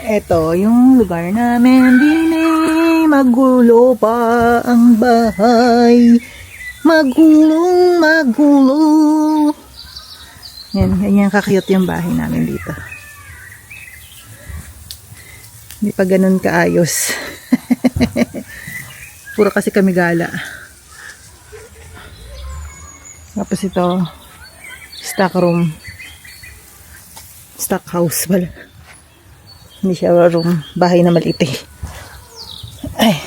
Ito yung lugar namin, dinay magulo pa ang bahay. Magulong magulo. Yan kakiyot yung bahay namin dito. Hindi pa ganun kaayos. Puro kasi kami gala. Tapos ito, stock room. Stock house pala. Hindi siya room. Bahay na maliit eh. Ay.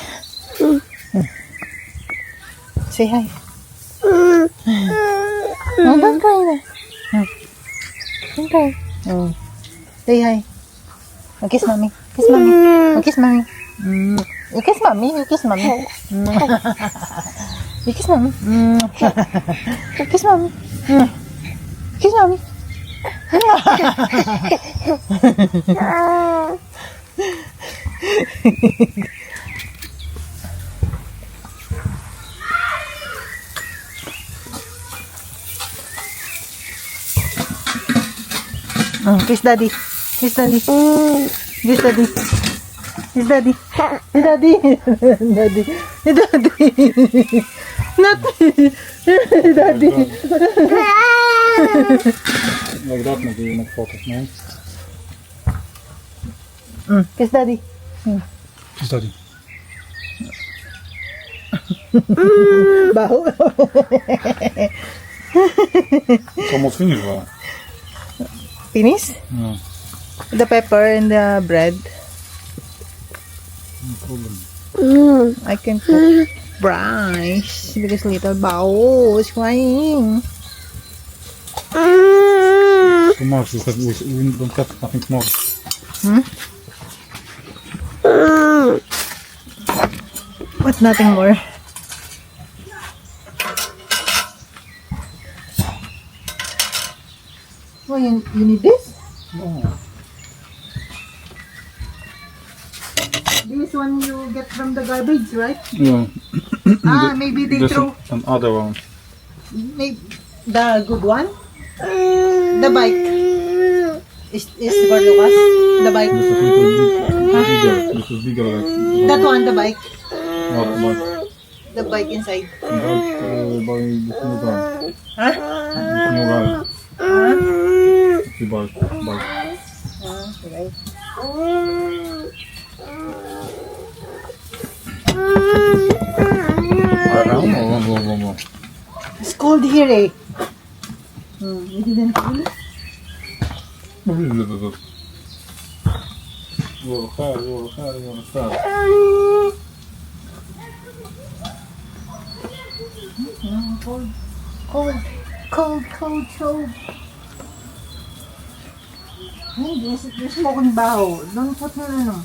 Say hi. Oh, don't cry na. Don't cry. Oh. Say hi. Kiss mommy. Kiss mommy. Kiss mommy. You kiss mommy. You kiss mommy. You kiss mommy. Kiss mommy. Kiss mommy. Kiss daddy. Kiss daddy. Kiss daddy. Kiss daddy. Kiss daddy. Daddy. Daddy. Not. Daddy. Like that, maybe not focus, man. Kiss daddy. Kiss daddy. Baho. It's almost finished, right? Finish? Yeah. The pepper and the bread. No problem. I can cook rice because little Bao is crying. Too much, we don't have nothing more. What, nothing more? Oh, you need this? No. This one you get from the garbage, right? Yeah. Maybe they There's throw another one. maybe the good one? The bike. Is for Lucas? The bike? This is little bigger. This is bigger, like. That one, the bike. Not much. The bike inside. By this new guy. Huh? This new guy. He buy. Right. I don't know. It's cold here, eh? You didn't feel it? You're fat. Cold. Hey, there's smoking bao. Don't put no.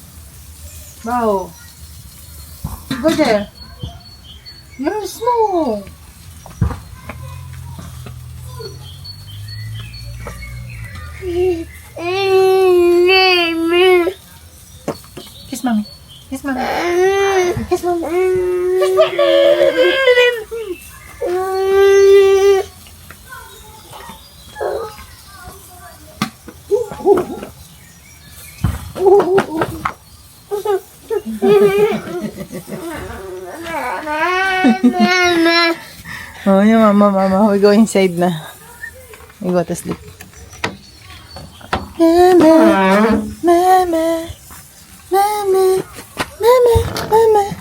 Bao. Go there. You're smoke. Kiss mommy. Kiss mommy. Kiss mommy. Kiss Oh, yeah, mama. We go inside na. We go to sleep. Mama.